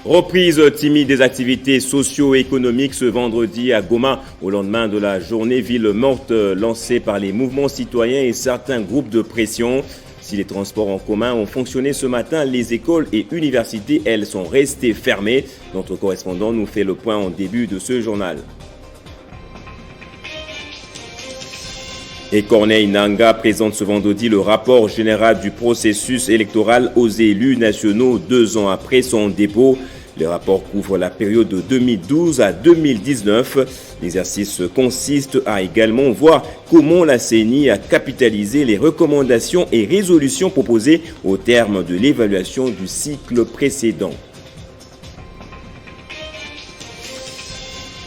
Reprise timide des activités socio-économiques ce vendredi à Goma au lendemain de la journée ville morte lancée par les mouvements citoyens et certains groupes de pression. Si les transports en commun ont fonctionné ce matin, les écoles et universités, elles, sont restées fermées. Notre correspondant nous fait le point en début de ce journal. Et Corneille Nangaa présente ce vendredi le rapport général du processus électoral aux élus nationaux 2 ans après son dépôt. Le rapport couvre la période de 2012 à 2019. L'exercice consiste à également voir comment la CENI a capitalisé les recommandations et résolutions proposées au terme de l'évaluation du cycle précédent.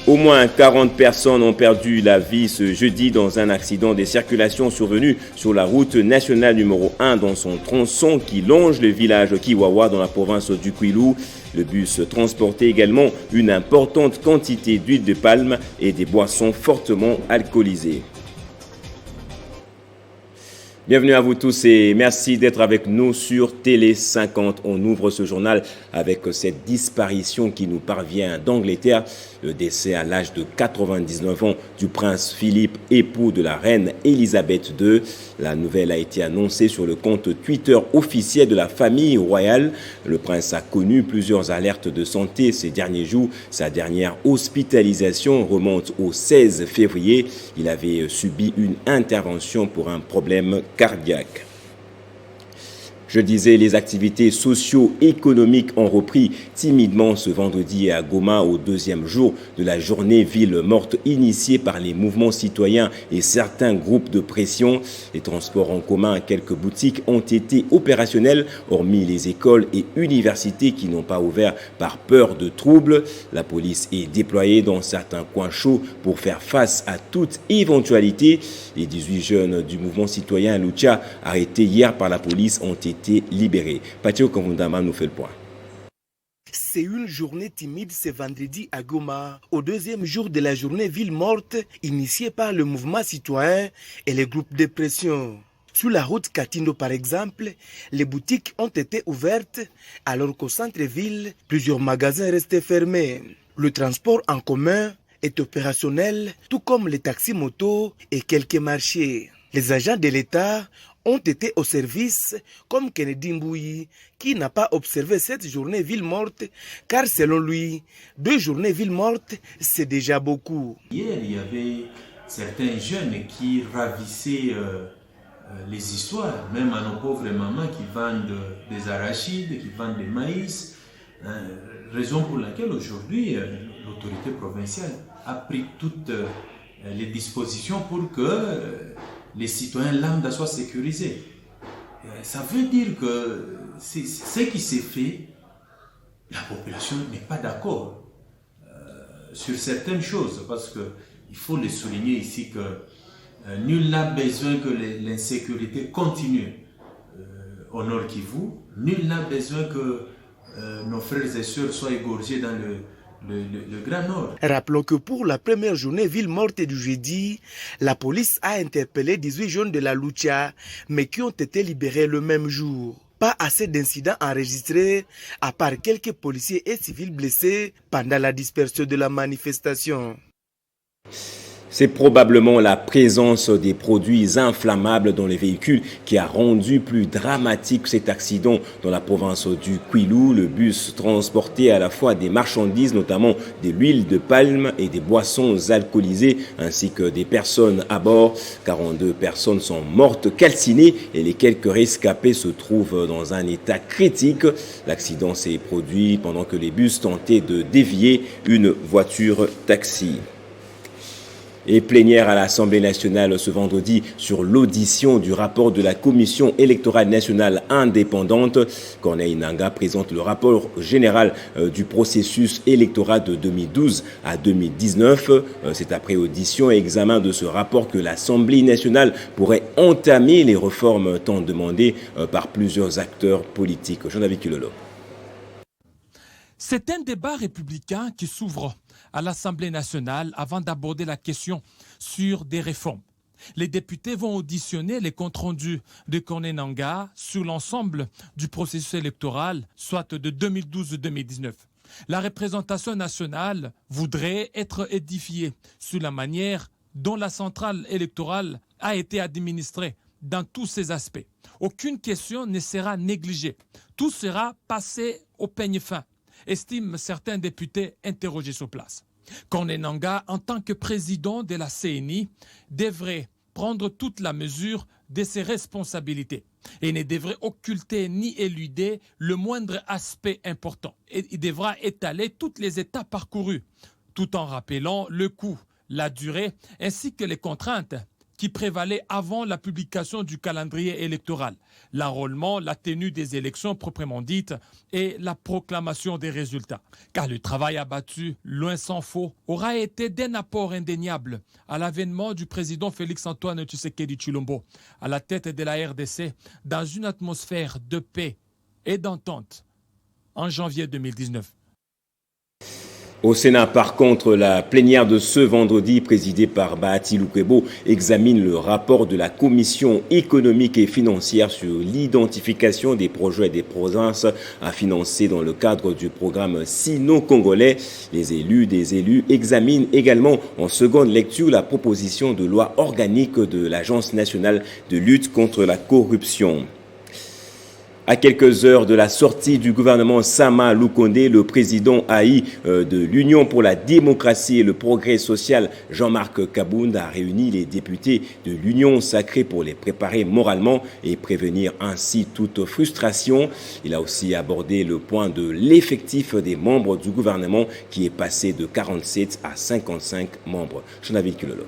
Au moins 40 personnes ont perdu la vie ce jeudi dans un accident de circulation survenu sur la route nationale numéro 1 dans son tronçon qui longe le village Kiwawa dans la province du Kwilu. Le bus transportait également une importante quantité d'huile de palme et des boissons fortement alcoolisées. Bienvenue à vous tous et merci d'être avec nous sur Télé 50. On ouvre ce journal avec cette disparition qui nous parvient d'Angleterre. Le décès à l'âge de 99 ans du prince Philippe, époux de la reine Elisabeth II. La nouvelle a été annoncée sur le compte Twitter officiel de la famille royale. Le prince a connu plusieurs alertes de santé ces derniers jours. Sa dernière hospitalisation remonte au 16 février. Il avait subi une intervention pour un problème cardiaque. Je disais, les activités socio-économiques ont repris timidement ce vendredi à Goma au 2e jour de la journée ville morte initiée par les mouvements citoyens et certains groupes de pression. Les transports en commun à quelques boutiques ont été opérationnels, hormis les écoles et universités qui n'ont pas ouvert par peur de troubles. La police est déployée dans certains coins chauds pour faire face à toute éventualité. Les 18 jeunes du mouvement citoyen Lucha, arrêtés hier par la police, ont été libérés. Patio Kavundama nous fait le point. C'est une journée timide ce vendredi à Goma, au 2e jour de la journée ville morte initiée par le mouvement citoyen et les groupes de pression. Sur la route Katindo par exemple, les boutiques ont été ouvertes alors qu'au centre-ville, plusieurs magasins restaient fermés. Le transport en commun est opérationnel, tout comme les taxis motos et quelques marchés. Les agents de l'État ont été au service, comme Kennedy Mbouyi, qui n'a pas observé cette journée ville morte, car selon lui, 2 journées ville morte, c'est déjà beaucoup. Hier, il y avait certains jeunes qui ravissaient les histoires, même à nos pauvres mamans qui vendent des arachides, qui vendent des maïs, raison pour laquelle aujourd'hui, l'autorité provinciale a pris toutes les dispositions pour que les citoyens lambda soient sécurisés. Ça veut dire que ce qui s'est fait, la population n'est pas d'accord sur certaines choses, parce qu'il faut le souligner ici que nul n'a besoin que l'insécurité continue au Nord Kivu, nul n'a besoin que nos frères et sœurs soient égorgés dans le Grand Nord. Rappelons que pour la première journée ville morte du jeudi, la police a interpellé 18 jeunes de la Lucha, mais qui ont été libérés le même jour. Pas assez d'incidents enregistrés, à part quelques policiers et civils blessés pendant la dispersion de la manifestation. C'est probablement la présence des produits inflammables dans les véhicules qui a rendu plus dramatique cet accident dans la province du Kwilu. Le bus transportait à la fois des marchandises, notamment de l'huile de palme et des boissons alcoolisées, ainsi que des personnes à bord. 42 personnes sont mortes calcinées et les quelques rescapés se trouvent dans un état critique. L'accident s'est produit pendant que les bus tentaient de dévier une voiture taxi. Et plénière à l'Assemblée nationale ce vendredi sur l'audition du rapport de la Commission électorale nationale indépendante. Corneille Nangaa présente le rapport général du processus électoral de 2012 à 2019. C'est après audition et examen de ce rapport que l'Assemblée nationale pourrait entamer les réformes tant demandées par plusieurs acteurs politiques. Jean-David Kilolo. C'est un débat républicain qui s'ouvre à l'Assemblée nationale avant d'aborder la question sur des réformes. Les députés vont auditionner les comptes rendus de Corneille Nangaa sur l'ensemble du processus électoral, soit de 2012-2019. La représentation nationale voudrait être édifiée sur la manière dont la centrale électorale a été administrée dans tous ses aspects. Aucune question ne sera négligée. Tout sera passé au peigne fin, estiment certains députés interrogés sur place. Corneille Nangaa, en tant que président de la CENI, devrait prendre toute la mesure de ses responsabilités et ne devrait occulter ni éluder le moindre aspect important. Et il devra étaler toutes les étapes parcourues, tout en rappelant le coût, la durée, ainsi que les contraintes qui prévalaient avant la publication du calendrier électoral, l'enrôlement, la tenue des élections proprement dites et la proclamation des résultats. Car le travail abattu, loin s'en faut, aura été d'un apport indéniable à l'avènement du président Félix-Antoine Tshisekedi Tshilombo à la tête de la RDC dans une atmosphère de paix et d'entente en janvier 2019. Au Sénat, par contre, la plénière de ce vendredi, présidée par Bahati Lukwebo, examine le rapport de la Commission économique et financière sur l'identification des projets et des provinces à financer dans le cadre du programme sino-congolais. Les élus des élus examinent également en seconde lecture la proposition de loi organique de l'Agence nationale de lutte contre la corruption. À quelques heures de la sortie du gouvernement Sama Lukonde, le président AI de l'Union pour la démocratie et le progrès social, Jean-Marc Kabound, a réuni les députés de l'Union sacrée pour les préparer moralement et prévenir ainsi toute frustration. Il a aussi abordé le point de l'effectif des membres du gouvernement qui est passé de 47 à 55 membres. Jean-David Kilolo.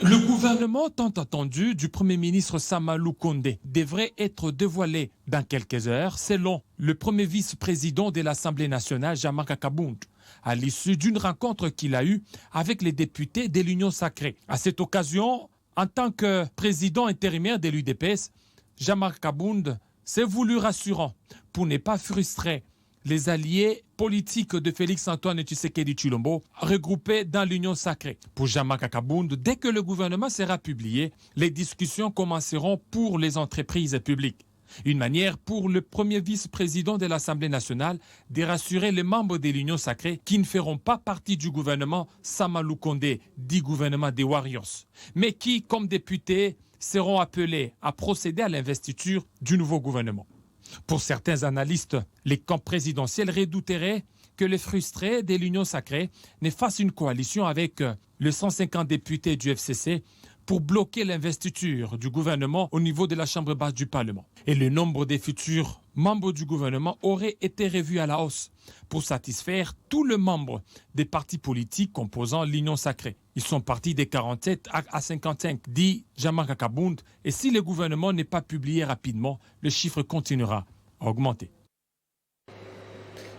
Le gouvernement tant attendu du Premier ministre Sama Lukonde devrait être dévoilé dans quelques heures, selon le premier vice-président de l'Assemblée nationale, Jean-Marc Kabound, à l'issue d'une rencontre qu'il a eue avec les députés de l'Union sacrée. À cette occasion, en tant que président intérimaire de l'UDPS, Jean-Marc Kabound s'est voulu rassurant pour ne pas frustrer les alliés politiques de Félix-Antoine Tshisekedi Tshilombo regroupés dans l'Union sacrée. Pour Jean-Marc Kabound, dès que le gouvernement sera publié, les discussions commenceront pour les entreprises publiques. Une manière pour le premier vice-président de l'Assemblée nationale de rassurer les membres de l'Union sacrée qui ne feront pas partie du gouvernement Sama Lukonde, dit gouvernement des Warriors, mais qui, comme députés, seront appelés à procéder à l'investiture du nouveau gouvernement. Pour certains analystes, les camps présidentiels redouteraient que les frustrés de l'Union sacrée ne fassent une coalition avec les 150 députés du FCC pour bloquer l'investiture du gouvernement au niveau de la Chambre basse du Parlement. Et le nombre des futurs membres du gouvernement aurait été revu à la hausse pour satisfaire tous les membres des partis politiques composant l'Union sacrée. Ils sont partis de 47 à 55, dit Jean-Marc Kabound, et si le gouvernement n'est pas publié rapidement, le chiffre continuera à augmenter.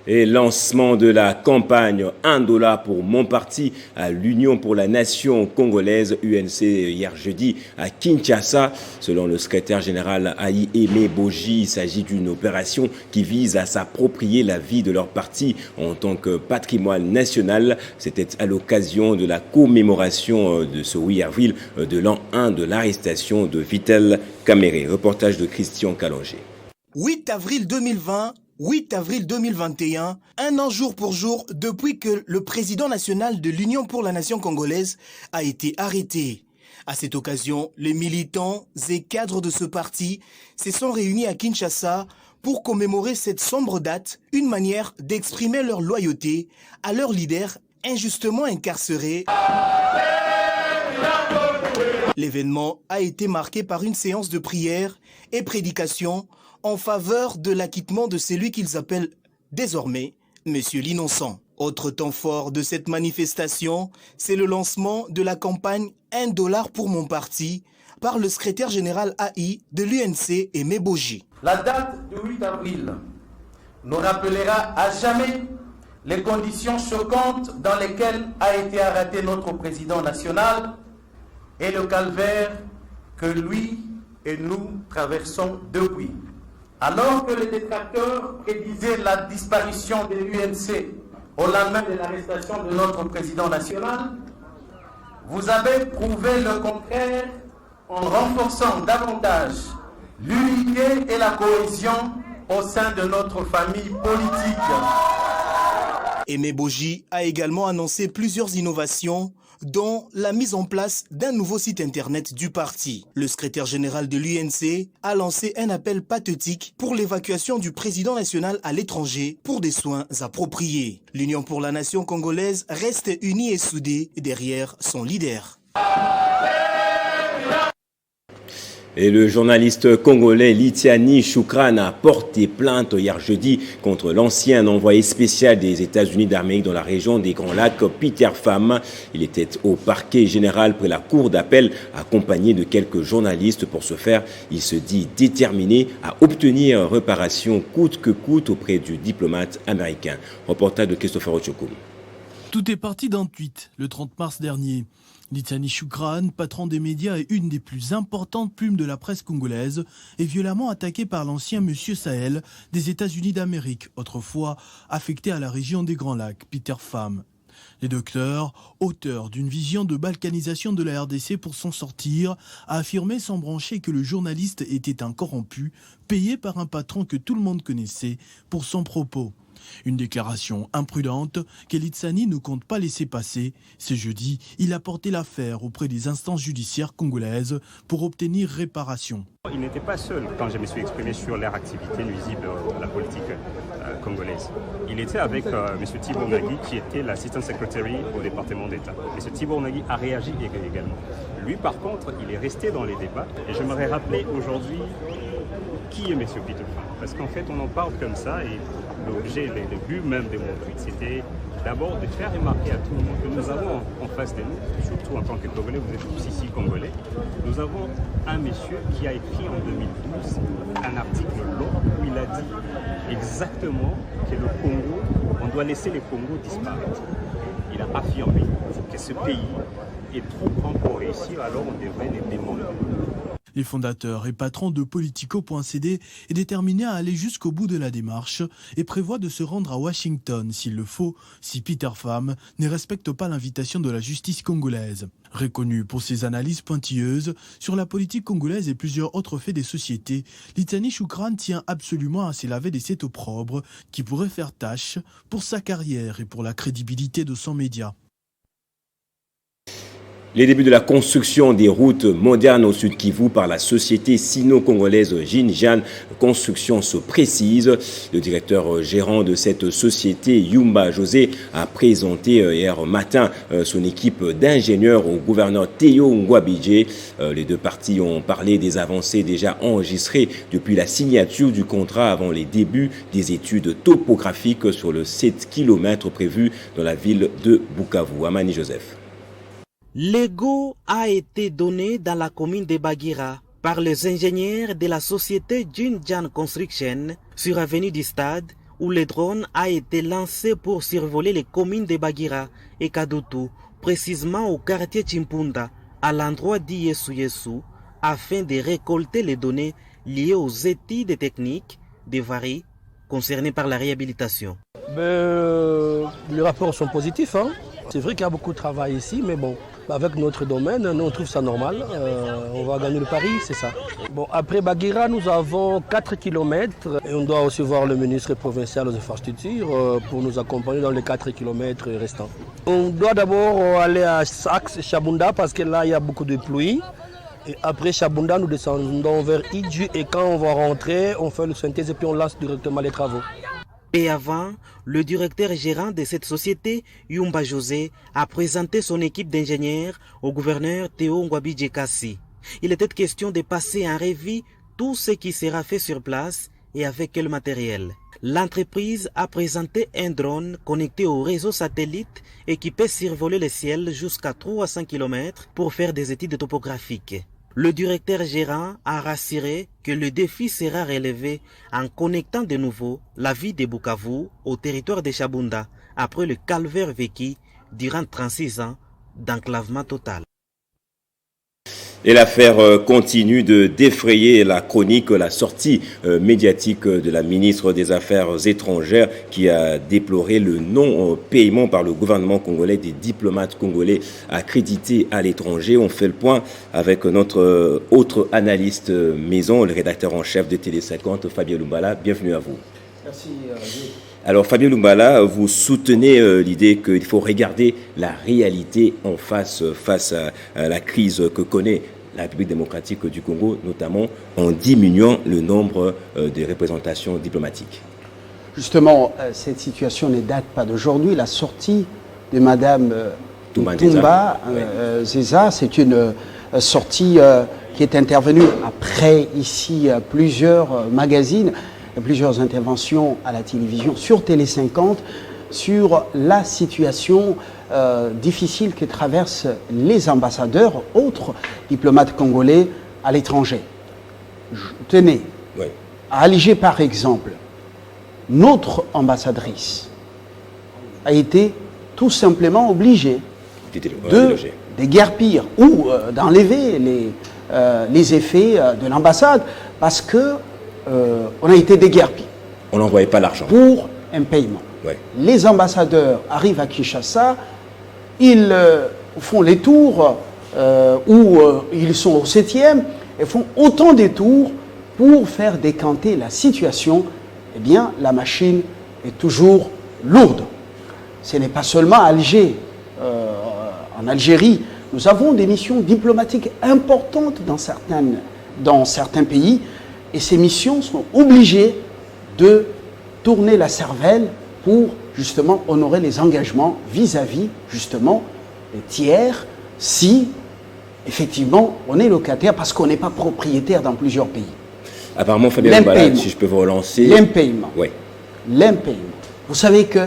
Et lancement de la campagne $1 pour mon parti à l'Union pour la nation congolaise UNC hier jeudi à Kinshasa. Selon le secrétaire général AI Aimé Boji, il s'agit d'une opération qui vise à s'approprier la vie de leur parti en tant que patrimoine national. C'était à l'occasion de la commémoration de ce 8 avril de l'an 1 de l'arrestation de Vital Kamerhe. Reportage de Christian Calongé. 8 avril 2020. 8 avril 2021, un an jour pour jour depuis que le président national de l'Union pour la nation congolaise a été arrêté. À cette occasion, les militants et cadres de ce parti se sont réunis à Kinshasa pour commémorer cette sombre date, une manière d'exprimer leur loyauté à leur leader injustement incarcéré. L'événement a été marqué par une séance de prière et prédication en faveur de l'acquittement de celui qu'ils appellent désormais Monsieur l'Innocent. Autre temps fort de cette manifestation, c'est le lancement de la campagne $1 pour mon parti par le secrétaire général AI de l'UNC Aimé Boji. La date du 8 avril nous rappellera à jamais les conditions choquantes dans lesquelles a été arrêté notre président national et le calvaire que lui et nous traversons depuis. Alors que les détracteurs prédisaient la disparition de l'UNC au lendemain de l'arrestation de notre président national, vous avez prouvé le contraire en renforçant davantage l'unité et la cohésion au sein de notre famille politique. Aimé Boji a également annoncé plusieurs innovations, dont la mise en place d'un nouveau site internet du parti. Le secrétaire général de l'UNC a lancé un appel pathétique pour l'évacuation du président national à l'étranger pour des soins appropriés. L'Union pour la nation congolaise reste unie et soudée derrière son leader. Et le journaliste congolais Litiani Choukran a porté plainte hier jeudi contre l'ancien envoyé spécial des États-Unis d'Amérique dans la région des Grands Lacs, Peter Pham. Il était au parquet général près la cour d'appel, accompagné de quelques journalistes. Pour ce faire, il se dit déterminé à obtenir réparation coûte que coûte auprès du diplomate américain. Reportage de Christopher Ochokoum. Tout est parti d'un tweet le 30 mars dernier. Litiani Choukran, patron des médias et une des plus importantes plumes de la presse congolaise, est violemment attaqué par l'ancien Monsieur Sahel des États-Unis d'Amérique, autrefois affecté à la région des Grands Lacs, Peter Pham. Les docteurs, auteurs d'une vision de balkanisation de la RDC pour s'en sortir, a affirmé sans broncher que le journaliste était un corrompu, payé par un patron que tout le monde connaissait pour son propos. Une déclaration imprudente qu'Elitsani ne compte pas laisser passer. Ce jeudi, il a porté l'affaire auprès des instances judiciaires congolaises pour obtenir réparation. Il n'était pas seul quand je me suis exprimé sur leur activité nuisible à la politique congolaise. Il était avec M. Thibault Nagui qui était l'assistant secretary au département d'État. M. Thibault Nagui a réagi également. Lui par contre, il est resté dans les débats et j'aimerais rappeler aujourd'hui qui est M. Peter Pham. Parce qu'en fait on en parle comme ça et l'objet, le but même de mon tweet, c'était d'abord de faire remarquer à tout le monde que nous avons en face de nous, surtout en tant que Congolais, vous êtes tous ici Congolais, nous avons un monsieur qui a écrit en 2012 un article long où il a dit exactement que le Congo, on doit laisser le Congo disparaître. Il a affirmé que ce pays est trop grand pour réussir, alors on devrait les démolir. Les fondateurs et patrons de Politico.cd est déterminé à aller jusqu'au bout de la démarche et prévoit de se rendre à Washington s'il le faut, si Peter Pham ne respecte pas l'invitation de la justice congolaise. Reconnu pour ses analyses pointilleuses sur la politique congolaise et plusieurs autres faits des sociétés, Litiani Choukran tient absolument à se laver des cet opprobre qui pourrait faire tâche pour sa carrière et pour la crédibilité de son média. Les débuts de la construction des routes modernes au Sud Kivu par la société sino-congolaise Jinjian Construction se précise. Le directeur gérant de cette société, Yumba José, a présenté hier matin son équipe d'ingénieurs au gouverneur Théo Ngwabidje. Les deux parties ont parlé des avancées déjà enregistrées depuis la signature du contrat avant les débuts des études topographiques sur le 7 km prévu dans la ville de Bukavu. Amani Joseph. L'ego a été donné dans la commune de Bagira par les ingénieurs de la société Jinjian Construction sur avenue du Stade où le drone a été lancé pour survoler les communes de Bagira et Kadutu, précisément au quartier Chimpunda, à l'endroit d'Yesu afin de récolter les données liées aux études techniques des varies concernées par la réhabilitation. Les rapports sont positifs. C'est vrai qu'il y a beaucoup de travail ici, mais bon, avec notre domaine, nous on trouve ça normal. On va gagner le pari, c'est ça. Bon, après Bagira, nous avons 4 km et on doit aussi voir le ministre provincial aux infrastructures pour nous accompagner dans les 4 km restants. On doit d'abord aller à Saxe, Chabunda, parce que là, il y a beaucoup de pluie. Et après Chabunda, nous descendons vers Idju et quand on va rentrer, on fait le synthèse et puis on lance directement les travaux. Et avant, le directeur gérant de cette société, Yumba José, a présenté son équipe d'ingénieurs au gouverneur Théo Ngwabidje Kassi. Il était question de passer en revue tout ce qui sera fait sur place et avec quel matériel. L'entreprise a présenté un drone connecté au réseau satellite et qui peut survoler le ciel jusqu'à 300 km pour faire des études topographiques. Le directeur gérant a rassuré que le défi sera relevé en connectant de nouveau la ville de Bukavu au territoire de Chabunda après le calvaire vécu durant 36 ans d'enclavement total. Et l'affaire continue de défrayer la chronique, la sortie médiatique de la ministre des Affaires étrangères qui a déploré le non-paiement par le gouvernement congolais des diplomates congolais accrédités à l'étranger. On fait le point avec notre autre analyste maison, le rédacteur en chef de Télé 50, Fabien Lumbala. Bienvenue à vous. Merci. Alors Fabien Lumbala, vous soutenez l'idée qu'il faut regarder la réalité en face à la crise que connaît la République démocratique du Congo, notamment en diminuant le nombre des représentations diplomatiques. Justement, cette situation ne date pas d'aujourd'hui. La sortie de Madame Toumba Zeza, c'est une sortie qui est intervenue après ici plusieurs magazines, plusieurs interventions à la télévision sur Télé 50 sur la situation difficile que traversent les ambassadeurs, autres diplomates congolais à l'étranger. Tenez, à Alger par exemple, notre ambassadrice a été tout simplement obligée de déguerpir ou d'enlever les effets de l'ambassade parce que on a été déguerpi. On n'envoyait pas l'argent. Pour un paiement. Ouais. Les ambassadeurs arrivent à Kinshasa, ils font les tours où ils sont au 7e et font autant de tours pour faire décanter la situation. Eh bien, la machine est toujours lourde. Ce n'est pas seulement à Alger. En Algérie, nous avons des missions diplomatiques importantes dans certains pays et ces missions sont obligées de tourner la cervelle pour justement honorer les engagements vis-à-vis justement des tiers si effectivement on est locataire parce qu'on n'est pas propriétaire dans plusieurs pays. Apparemment, Fabien Lumbala, si je peux vous relancer. L'impayement. Oui. L'impayement. Vous savez que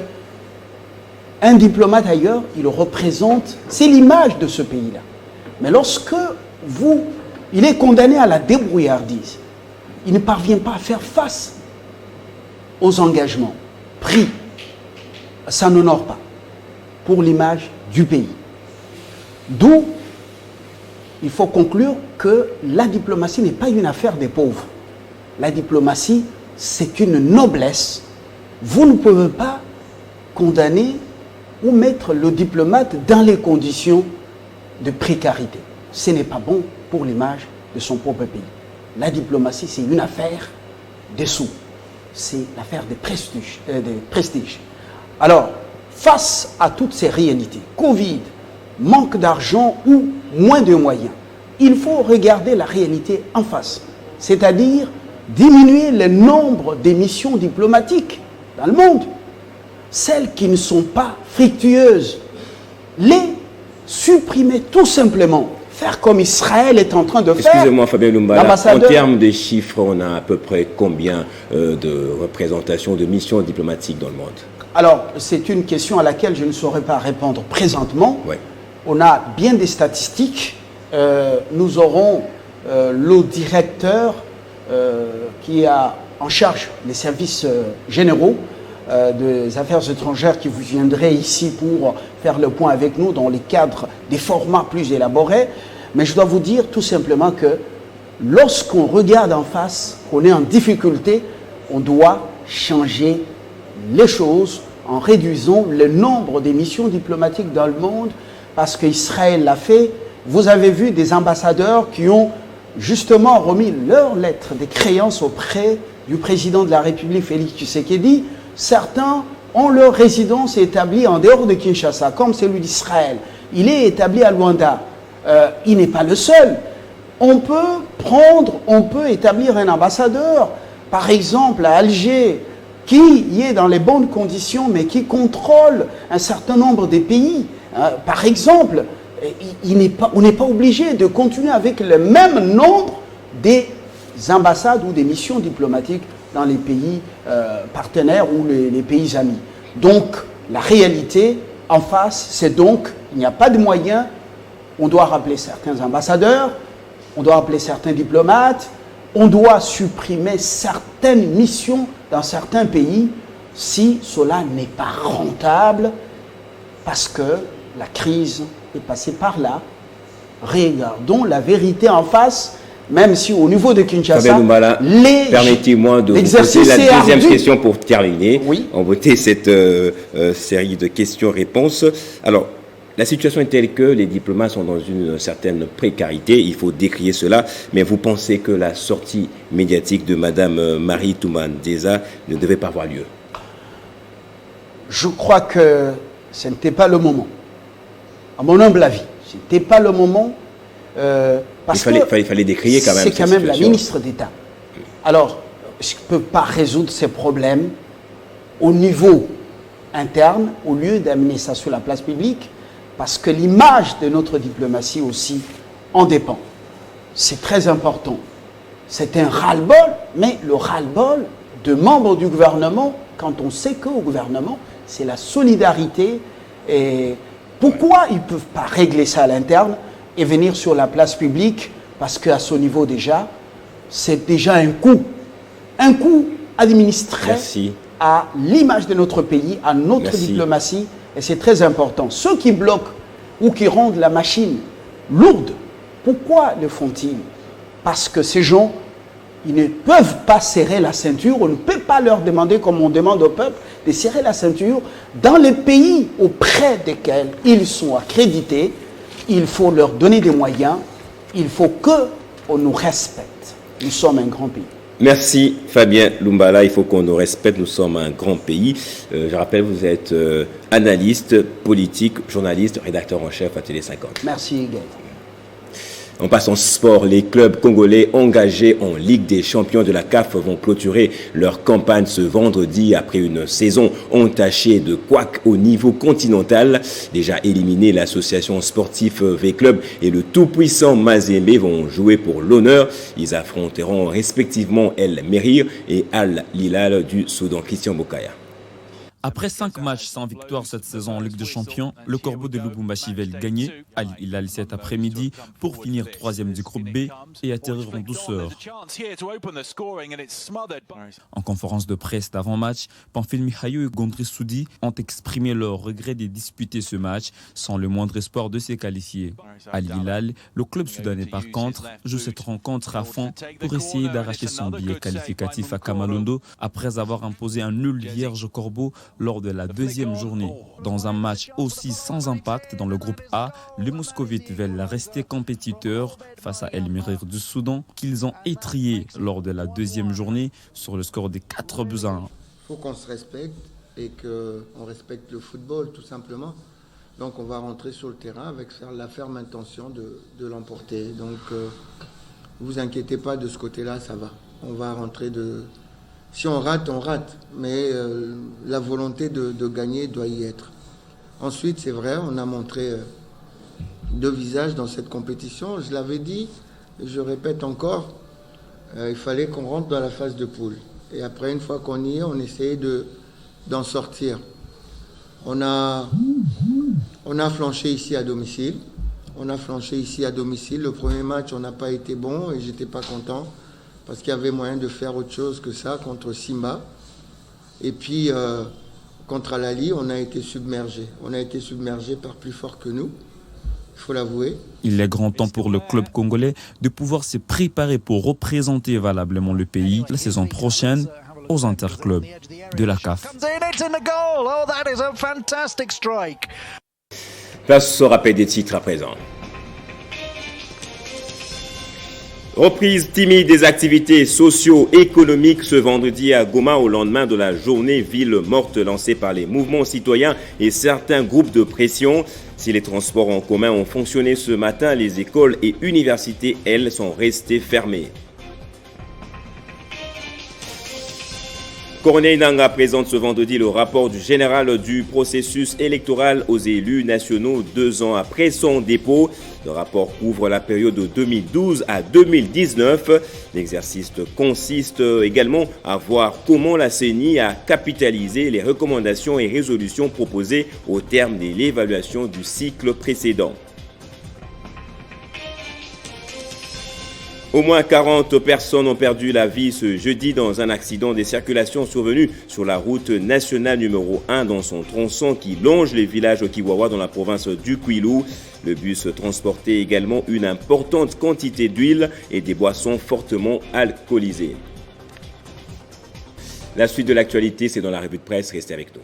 un diplomate ailleurs, il représente, c'est l'image de ce pays-là. Mais lorsque il est condamné à la débrouillardise, il ne parvient pas à faire face aux engagements pris. Ça n'honore pas pour l'image du pays. D'où il faut conclure que la diplomatie n'est pas une affaire des pauvres. La diplomatie, c'est une noblesse. Vous ne pouvez pas condamner ou mettre le diplomate dans les conditions de précarité. Ce n'est pas bon pour l'image de son propre pays. La diplomatie, c'est une affaire des sous. C'est l'affaire des prestiges. Alors, face à toutes ces réalités, Covid, manque d'argent ou moins de moyens, il faut regarder la réalité en face. C'est-à-dire diminuer le nombre des missions diplomatiques dans le monde. Celles qui ne sont pas fructueuses, les supprimer tout simplement. Faire comme Israël est en train de faire. Excusez-moi Fabien Lumbala, en termes de chiffres, on a à peu près combien de représentations, de missions diplomatiques dans le monde? Alors, c'est une question à laquelle je ne saurais pas répondre présentement. Ouais. On a bien des statistiques. Nous aurons le directeur qui a en charge les services généraux des affaires étrangères qui vous viendrait ici pour faire le point avec nous dans les cadres des formats plus élaborés. Mais je dois vous dire tout simplement que lorsqu'on regarde en face, qu'on est en difficulté, on doit changer les choses en réduisant le nombre des missions diplomatiques dans le monde parce qu'Israël l'a fait. Vous avez vu des ambassadeurs qui ont justement remis leurs lettres de créance auprès du président de la République, Félix Tshisekedi. Certains ont leur résidence établie en dehors de Kinshasa, comme celui d'Israël. Il est établi à Luanda. Il n'est pas le seul. On peut établir un ambassadeur, par exemple à Alger, qui y est dans les bonnes conditions, mais qui contrôle un certain nombre de pays. Par exemple, on n'est pas obligé de continuer avec le même nombre des ambassades ou des missions diplomatiques dans les pays partenaires ou les pays amis. Donc, la réalité en face, c'est donc, il n'y a pas de moyens, on doit rappeler certains ambassadeurs, on doit rappeler certains diplomates, on doit supprimer certaines missions dans certains pays si cela n'est pas rentable, parce que la crise est passée par là. Regardons la vérité en face. Même si au niveau de Kinshasa, permettez-moi de vous poser la deuxième question pour terminer. Oui. On votait cette série de questions-réponses. Alors, la situation est telle que les diplomates sont dans une certaine précarité. Il faut décrier cela. Mais vous pensez que la sortie médiatique de Madame Marie Toumba Nzeza ne devait pas avoir lieu? je crois que ce n'était pas le moment. À mon humble avis, ce n'était pas le moment. Parce il fallait décrier quand même. C'est quand même la ministre d'État. Alors, je ne peux pas résoudre ces problèmes au niveau interne, au lieu d'amener ça sur la place publique, parce que l'image de notre diplomatie aussi en dépend. C'est très important. C'est un ras-le-bol, mais le ras-le-bol de membres du gouvernement, quand on sait qu'au gouvernement, c'est la solidarité. Et pourquoi ils ne peuvent pas régler ça à l'interne et venir sur la place publique? Parce qu'à ce niveau déjà, c'est déjà un coût administré à l'image de notre pays, à notre diplomatie, et c'est très important. Ceux qui bloquent ou qui rendent la machine lourde, pourquoi le font-ils? Parce que ces gens, ils ne peuvent pas serrer la ceinture, on ne peut pas leur demander, comme on demande au peuple, de serrer la ceinture dans les pays auprès desquels ils sont accrédités. Il faut leur donner des moyens, il faut qu'on nous respecte. Nous sommes un grand pays. Merci Fabien Lumbala, il faut qu'on nous respecte, nous sommes un grand pays. Je rappelle, vous êtes analyste, politique, journaliste, rédacteur en chef à Télé 50. Merci Gaël. On passe en sport. Les clubs congolais engagés en Ligue des champions de la CAF vont clôturer leur campagne ce vendredi après une saison entachée de couacs au niveau continental. Déjà éliminé, l'association sportive V-Club et le tout-puissant Mazembe vont jouer pour l'honneur. Ils affronteront respectivement El Merir et Al Hilal du Soudan. Christian Bokaya. Après 5 matchs sans victoire cette saison en Ligue des Champions, le Corbeau de Lubumbashi va gagner Al Hilal cet après-midi pour finir 3e du groupe B et atterrir en douceur. En conférence de presse d'avant-match, Pamphile Mihayo et Gondry Soudi ont exprimé leur regret de disputer ce match sans le moindre espoir de se qualifier. Al Hilal, le club soudanais par contre, joue cette rencontre à fond pour essayer d'arracher son billet qualificatif à Kamalondo après avoir imposé un nul vierge au Corbeau lors de la 2e journée. Dans un match aussi sans impact dans le groupe A, les Moscovites veulent rester compétiteurs face à El Merir du Soudan qu'ils ont étrié lors de la 2e journée sur le score de 4-1. Il faut qu'on se respecte et qu'on respecte le football tout simplement. Donc on va rentrer sur le terrain avec la ferme intention de l'emporter. Donc ne vous inquiétez pas de ce côté-là, ça va. On va rentrer de... Si on rate, on rate, mais la volonté de gagner doit y être. Ensuite, c'est vrai, on a montré 2 visages dans cette compétition. Je l'avais dit, et je répète encore, il fallait qu'on rentre dans la phase de poule. Et après, une fois qu'on y est, on essayait d'en sortir. On a flanché ici à domicile. Le premier match, on n'a pas été bon et j'étais pas content. Parce qu'il y avait moyen de faire autre chose que ça contre Simba. Et puis, contre Al-Ali, on a été submergé. On a été submergé par plus fort que nous, il faut l'avouer. Il est grand temps pour le club congolais de pouvoir se préparer pour représenter valablement le pays la saison prochaine aux interclubs de la CAF. Place au rappel des titres à présent. Reprise timide des activités socio-économiques ce vendredi à Goma au lendemain de la journée ville morte lancée par les mouvements citoyens et certains groupes de pression. Si les transports en commun ont fonctionné ce matin, les écoles et universités, elles, sont restées fermées. Corneille Nangaa présente ce vendredi le rapport du général du processus électoral aux élus nationaux 2 ans après son dépôt. Le rapport couvre la période de 2012 à 2019. L'exercice consiste également à voir comment la CENI a capitalisé les recommandations et résolutions proposées au terme de l'évaluation du cycle précédent. Au moins 40 personnes ont perdu la vie ce jeudi dans un accident de circulation survenu sur la route nationale numéro 1 dans son tronçon qui longe les villages Kiwawa dans la province du Kwilu. Le bus transportait également une importante quantité d'huile et des boissons fortement alcoolisées. La suite de l'actualité, c'est dans la revue de presse. Restez avec nous.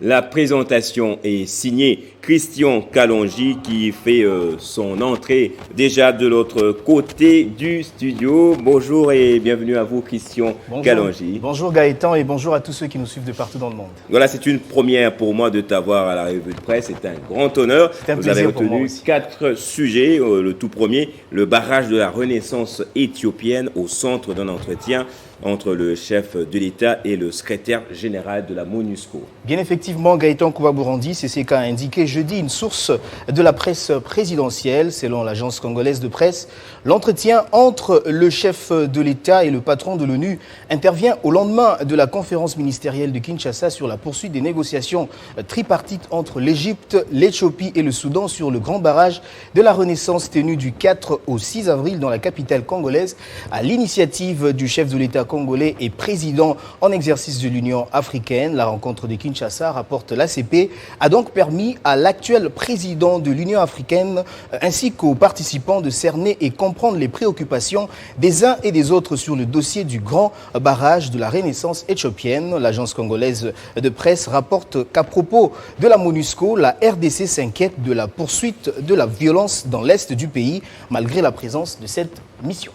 La présentation est signée Christian Kalonji qui fait son entrée déjà de l'autre côté du studio. Bonjour et bienvenue à vous Christian Kalonji. Bonjour Gaëtan et bonjour à tous ceux qui nous suivent de partout dans le monde. Voilà, c'est une première pour moi de t'avoir à la revue de presse. C'est un grand honneur. Vous avez retenu 4 sujets. Le tout premier, le barrage de la Renaissance éthiopienne au centre d'un entretien entre le chef de l'État et le secrétaire général de la MONUSCO. Bien effectivement, Gaëtan Kouba-Bourandi, c'est ce qu'a indiqué jeudi une source de la presse présidentielle. Selon l'agence congolaise de presse, l'entretien entre le chef de l'État et le patron de l'ONU intervient au lendemain de la conférence ministérielle de Kinshasa sur la poursuite des négociations tripartites entre l'Égypte, l'Éthiopie et le Soudan sur le grand barrage de la Renaissance tenu du 4 au 6 avril dans la capitale congolaise à l'initiative du chef de l'État congolais et président en exercice de l'Union africaine. La rencontre de Kinshasa, rapporte l'ACP, a donc permis à l'actuel président de l'Union africaine ainsi qu'aux participants de cerner et comprendre les préoccupations des uns et des autres sur le dossier du grand barrage de la Renaissance éthiopienne. L'agence congolaise de presse rapporte qu'à propos de la MONUSCO, la RDC s'inquiète de la poursuite de la violence dans l'est du pays malgré la présence de cette mission.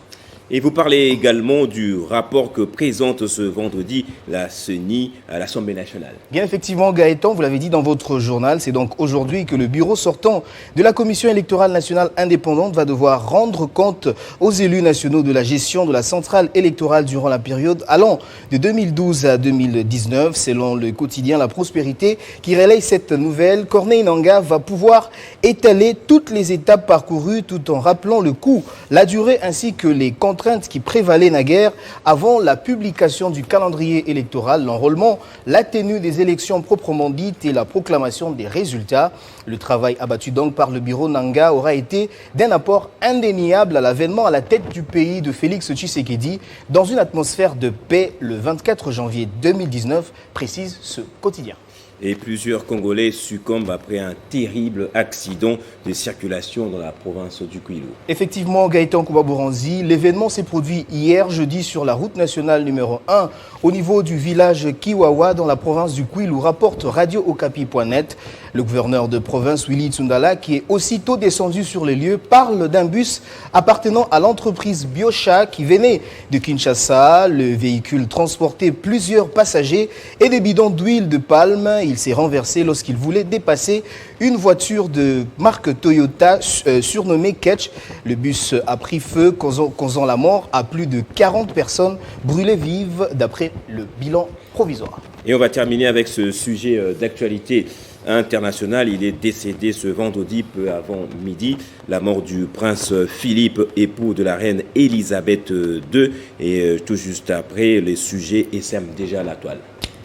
Et vous parlez également du rapport que présente ce vendredi la CENI à l'Assemblée nationale. Bien effectivement, Gaëtan, vous l'avez dit dans votre journal, c'est donc aujourd'hui que le bureau sortant de la Commission électorale nationale indépendante va devoir rendre compte aux élus nationaux de la gestion de la centrale électorale durant la période allant de 2012 à 2019. Selon le quotidien La Prospérité qui relaye cette nouvelle, Corneille Nangaa va pouvoir étaler toutes les étapes parcourues tout en rappelant le coût, la durée ainsi que les contraintes qui prévalaient naguère avant la publication du calendrier électoral, l'enrôlement, la tenue des élections proprement dites et la proclamation des résultats. Le travail abattu donc par le bureau Nangaa aura été d'un apport indéniable à l'avènement à la tête du pays de Félix Tshisekedi dans une atmosphère de paix le 24 janvier 2019, précise ce quotidien. Et plusieurs Congolais succombent après un terrible accident de circulation dans la province du Kwilu. Effectivement, Gaëtan Kouba-Bourandi, l'événement s'est produit hier jeudi sur la route nationale numéro 1 au niveau du village Kiwawa dans la province du Kwilu, rapporte Radio-Okapi.net. Le gouverneur de province, Willy Tsundala, qui est aussitôt descendu sur les lieux, parle d'un bus appartenant à l'entreprise Biosha qui venait de Kinshasa. Le véhicule transportait plusieurs passagers et des bidons d'huile de palme. Il s'est renversé lorsqu'il voulait dépasser une voiture de marque Toyota surnommée Ketch. Le bus a pris feu, causant la mort à plus de 40 personnes brûlées vives, d'après le bilan provisoire. Et on va terminer avec ce sujet d'actualité internationale. Il est décédé ce vendredi peu avant midi. La mort du prince Philippe, époux de la reine Elisabeth II. Et tout juste après, les sujets essaiment déjà la toile.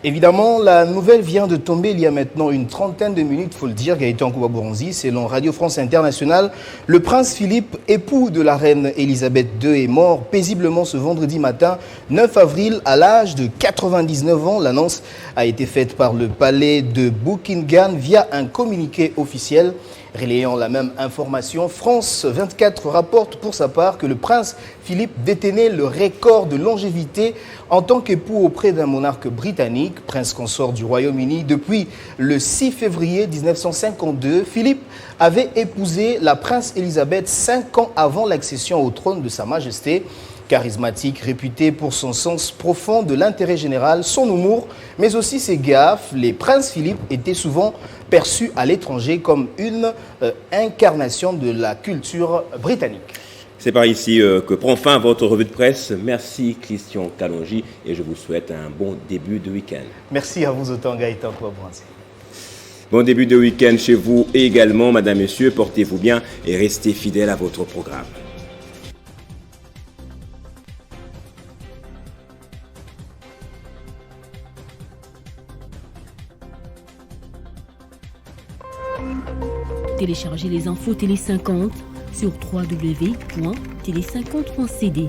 Évidemment, la nouvelle vient de tomber il y a maintenant une trentaine de minutes, il faut le dire, Gaëtan Kouba-Bourandi. Selon Radio France Internationale, le prince Philippe, époux de la reine Elisabeth II, est mort paisiblement ce vendredi matin, 9 avril, à l'âge de 99 ans. L'annonce a été faite par le palais de Buckingham via un communiqué officiel. Relayant la même information, France 24 rapporte pour sa part que le prince Philippe détenait le record de longévité en tant qu'époux auprès d'un monarque britannique, prince consort du Royaume-Uni. Depuis le 6 février 1952, Philippe avait épousé la prince Elisabeth 5 ans avant l'accession au trône de Sa Majesté. Charismatique, réputé pour son sens profond de l'intérêt général, son humour, mais aussi ses gaffes, les princes Philippe étaient souvent perçus à l'étranger comme une incarnation de la culture britannique. C'est par ici que prend fin votre revue de presse. Merci Christian Kalonji et je vous souhaite un bon début de week-end. Merci à vous autant Gaëtan Kouba-Bourandi. Bon début de week-end chez vous également, madame, messieurs. Portez-vous bien et restez fidèles à votre programme. Téléchargez les infos Télé 50 sur www.télé50.cd.